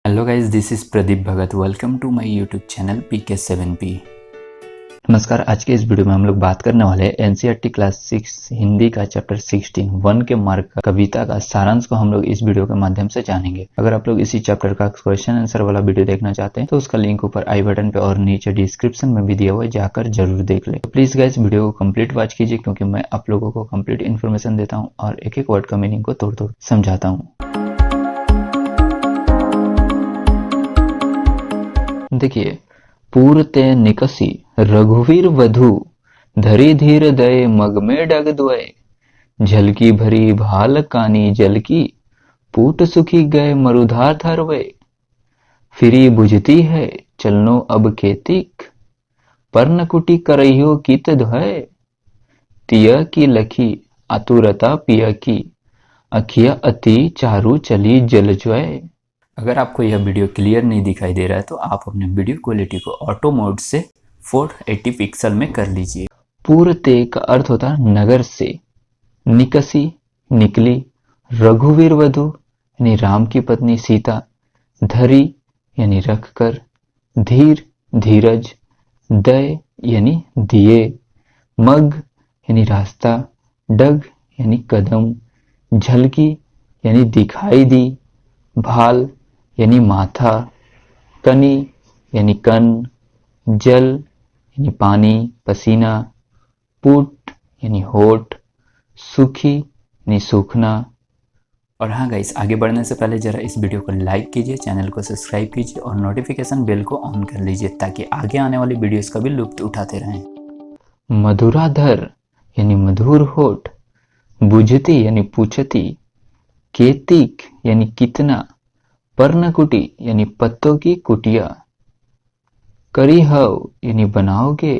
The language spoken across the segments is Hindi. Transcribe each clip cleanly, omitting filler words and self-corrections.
Hello guys, this is Pradeep Bhagat. Welcome to my YouTube channel PK7P। नमस्कार। आज के इस वीडियो में हम लोग बात करने वाले हैं एनसीईआरटी क्लास 6 हिंदी का चैप्टर 16 1 के मार्क का कविता का सारांश को हम लोग इस वीडियो के माध्यम से जानेंगे। अगर आप लोग इसी चैप्टर का क्वेश्चन आंसर वाला वीडियो देखना चाहते हैं तो उसका लिंक ऊपर आई बटन पे और नीचे डिस्क्रिप्शन में भी दिया हुआ है, जाकर जरूर देख ले। तो प्लीज गाइस वीडियो को कंप्लीट वॉच कीजिए, क्योंकि मैं आप लोगों को कंप्लीट इन्फॉर्मेशन देता हूँ और एक एक वर्ड का मीनिंग को तोड़ तोड़ समझाता हूँ। देखिए, पूरते निकसी रघुवीर वधु, धरी धीर दय मग में डग द्वय, झलकी भरी भाल कानी जल की, पूट सुखी गए मरुधार धरवे, फिरी बुझती है चलनो अब केतिक, पर्णकुटी करहियो कित धय, तिय की लखी आतुरता पिय की, अखिया अति चारु चली जलज्वय। अगर आपको यह वीडियो क्लियर नहीं दिखाई दे रहा है तो आप अपने वीडियो क्वालिटी को ऑटो मोड से 480 पिक्सल में कर लीजिए। पूरते का अर्थ होता है नगर से, निकसी निकली, रघुवीर वधु यानी राम की पत्नी सीता, धरी यानी रखकर, धीर धीरज, दय यानी दिए, मग यानी रास्ता, डग यानी कदम, झलकी यानी दिखाई दी, भाल यानी माथा, कनी यानी कन, जल यानी पानी पसीना, पुट यानी होठ, सुखी यानी सूखना। और हाँ गाइस, आगे बढ़ने से पहले जरा इस वीडियो को लाइक कीजिए, चैनल को सब्सक्राइब कीजिए और नोटिफिकेशन बेल को ऑन कर लीजिए, ताकि आगे आने वाली वीडियोस का भी लुत्फ उठाते रहें। मधुराधर यानी मधुर होठ, बुझती यानी पूछती, केतिक यानी कितना, पर्णकुटी यानी पत्तों की कुटिया, करिहव यानी बनाओगे,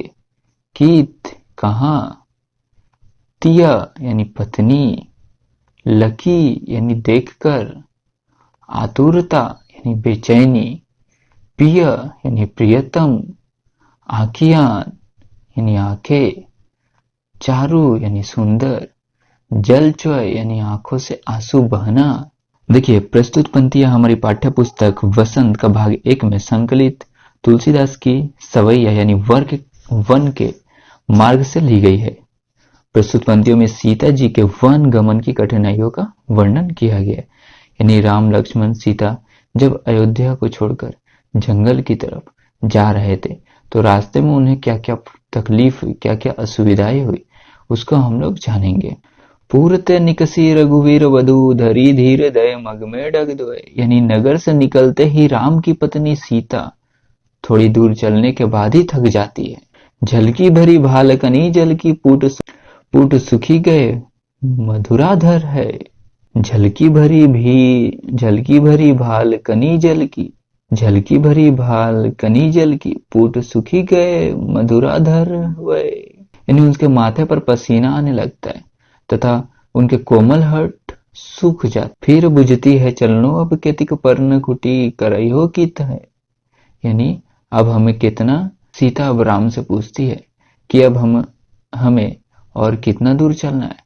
कीत कहाँ, तिया यानी पत्नी, लकी यानी देखकर, आतुरता यानी बेचैनी, पिय यानी प्रियतम, आखियान यानी आंखें, चारु यानी सुंदर, जलचय यानी आंखों से आंसू बहना। देखिए, प्रस्तुत पंक्तियां हमारी पाठ्य पुस्तक वसंत का भाग 1 में संकलित तुलसीदास की सवैया यानी वर्ग वन के मार्ग से ली गई है। प्रस्तुत पंक्तियों में सीता जी के वन गमन की कठिनाइयों का वर्णन किया गया है। यानी राम लक्ष्मण सीता जब अयोध्या को छोड़कर जंगल की तरफ जा रहे थे तो रास्ते में उन्हें क्या क्या तकलीफ हुई, क्या क्या असुविधाएं हुई, उसको हम लोग जानेंगे। पूरते निकसी रघुवीर वधु, धरी धीर दय मग में डग द्वय। यानी नगर से निकलते ही राम की पत्नी सीता थोड़ी दूर चलने के बाद ही थक जाती है। झलकी भरी भालकनी जल की, पूट सुखी गए मधुराधर है। झलकी भरी भालकनी जल की, झलकी भरी भालकनी जल की, पूट सुखी गए मधुराधर वय। यानी उसके माथे पर पसीना आने लगता है तथा उनके कोमल हट सूख जाते। फिर बुझती है चलनो अब केतिक, पर्णकुटी करहियो कित है। यानी अब हमें कितना, सीता अब राम से पूछती है कि अब हमें और कितना दूर चलना है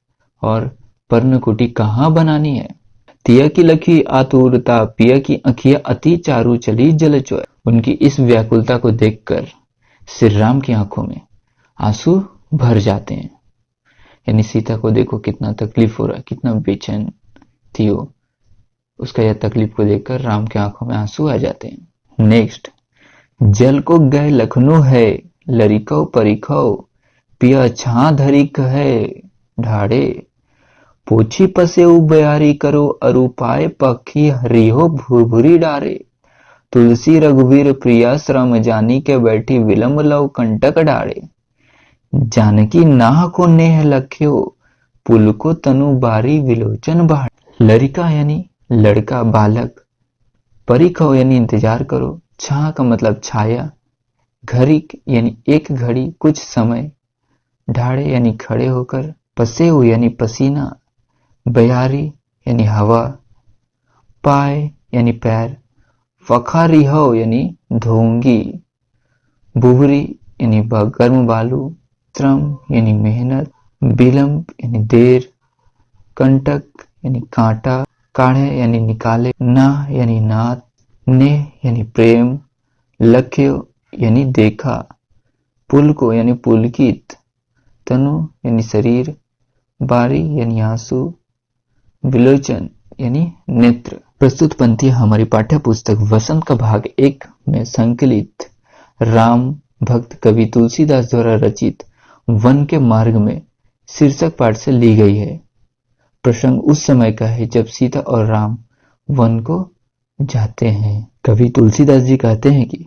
और पर्णकुटी कहाँ बनानी है। तिया की लखी आतुरता, पिया की अखिया अति चारु चली जलचोय। उनकी इस व्याकुलता को देखकर श्री राम की आंखों में आंसू भर जाते हैं। यानी सीता को देखो कितना तकलीफ हो रहा है, कितना बेचैन थी वो, उसका यह तकलीफ को देखकर राम की आंखों में आंसू आ जाते हैं। नेक्स्ट, जल को गए लखनऊ है, लरिकौ परिखौ, पिया छा धरिक है ढाड़े, पोछी पसेउ बयारी करो, अरुपाय पखी हरिहो भुरभुरी डारे, तुलसी रघुवीर प्रिया श्रम जानी के बैठी, विलम्ब लव कंटक डारे, जानकी नाह को नेह लख्यो, पुल को तनु बारी विलोचन बाढ़। लरिका यानी लड़का, बालक, परिखो यानी इंतजार करो, छा का मतलब छाया, घड़ी यानी एक घड़ी कुछ समय, ढाड़े यानी खड़े होकर, पसेऊ यानी पसीना, बयारी यानी हवा, पाय यानी पैर, फखारिहो यानी धोंगी, बुहरी यानी गर्म बालू, श्रम यानी मेहनत, विलंब यानी देर, कंटक यानी कांटा, काढ़े यानी निकाले, नाह यानी नाथ, नेह यानी प्रेम, लक्ष्य यानी देखा, पुलको यानी पुलकित, तनु यानी शरीर, बारी यानी आंसू, विलोचन यानी नेत्र। प्रस्तुत पंक्तियां हमारी पाठ्य पुस्तक वसंत का भाग 1 में संकलित राम भक्त कवि तुलसीदास द्वारा रचित वन के मार्ग में शीर्षक पाठ से ली गई है। प्रसंग उस समय का है जब सीता और राम वन को जाते हैं। कवि तुलसीदास जी कहते हैं कि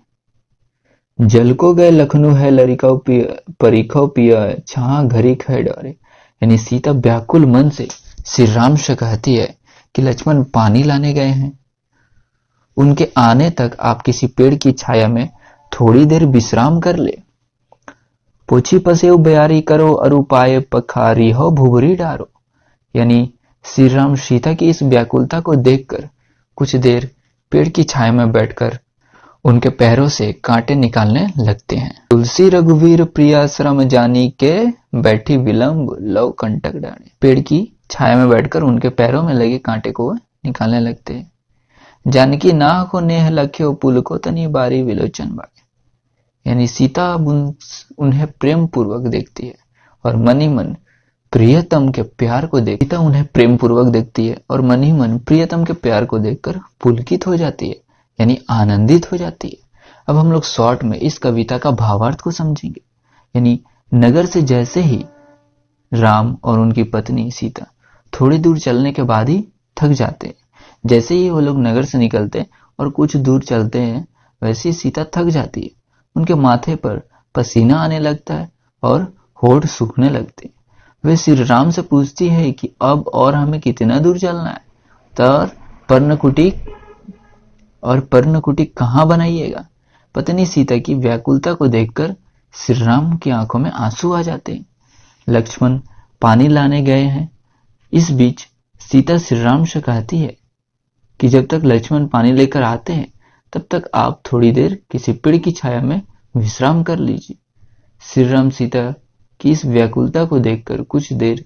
जल को गए लखनऊ है लरिकाऊ परीखो पिया छहा घरी खै डरे। यानी सीता व्याकुल मन से श्री राम से कहती है कि लक्ष्मण पानी लाने गए हैं, उनके आने तक आप किसी पेड़ की छाया में थोड़ी देर विश्राम कर ले। पोछी पसेव बयारी करो और उपाय पखारी हो भुभरी डारो। यानी श्री राम सीता की इस व्याकुलता को देखकर कुछ देर पेड़ की छाया में बैठकर उनके पैरों से कांटे निकालने लगते हैं। तुलसी रघुवीर प्रिया श्रम जानी के बैठी विलंब लव कंटक डाले। पेड़ की छाया में बैठकर उनके पैरों में लगे कांटे को निकालने लगते हैं। जानकी नाह को नेह लख्यो पुल को तनी बारी विलोचन बागे। यानी सीता उन्हें प्रेम पूर्वक देखती है और मन ही मन प्रियतम के प्यार को देख सीता उन्हें प्रेम पूर्वक देखती है और मन ही मन प्रियतम के प्यार को देखकर पुलकित हो जाती है, यानी आनंदित हो जाती है। अब हम लोग शॉर्ट में इस कविता का भावार्थ को समझेंगे। यानी नगर से जैसे ही राम और उनकी पत्नी सीता थोड़ी दूर चलने के बाद ही थक जाते हैं। जैसे ही वो लोग नगर से निकलते हैं और कुछ दूर चलते हैं, वैसे ही सीता थक जाती है। उनके माथे पर पसीना आने लगता है और होठ सूखने लगते हैं। वे श्री राम से पूछती है कि अब और हमें कितना दूर चलना है, तो पर्णकुटी कहाँ बनाइएगा। पत्नी सीता की व्याकुलता को देखकर श्री राम की आंखों में आंसू आ जाते हैं। लक्ष्मण पानी लाने गए हैं। इस बीच सीता श्री राम से कहती है कि जब तक लक्ष्मण पानी लेकर आते हैं तब तक आप थोड़ी देर किसी पेड़ की छाया में विश्राम कर लीजिए। श्री राम सीता की इस व्याकुलता को देखकर कुछ देर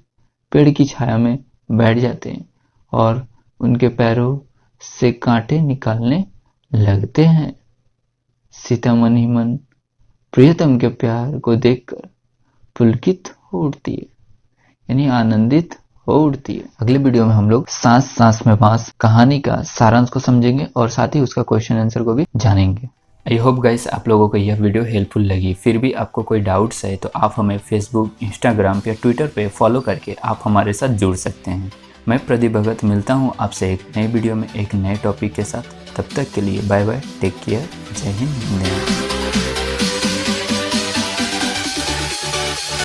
पेड़ की छाया में बैठ जाते हैं और उनके पैरों से कांटे निकालने लगते हैं। सीता मन ही मन प्रियतम के प्यार को देखकर पुलकित हो उठती है, यानी आनंदित हो उठती है। अगले वीडियो में हम लोग सांस सांस में बांस कहानी का सारांश को समझेंगे और साथ ही उसका क्वेश्चन आंसर को भी जानेंगे। आई होप गाइस आप लोगों को यह वीडियो हेल्पफुल लगी। फिर भी आपको कोई डाउट्स है तो आप हमें फेसबुक, इंस्टाग्राम या ट्विटर पे फॉलो करके आप हमारे साथ जुड़ सकते हैं। मैं प्रदीप भगत मिलता हूँ आपसे एक नए वीडियो में एक नए टॉपिक के साथ। तब तक के लिए बाय बाय, टेक केयर, जय हिंद।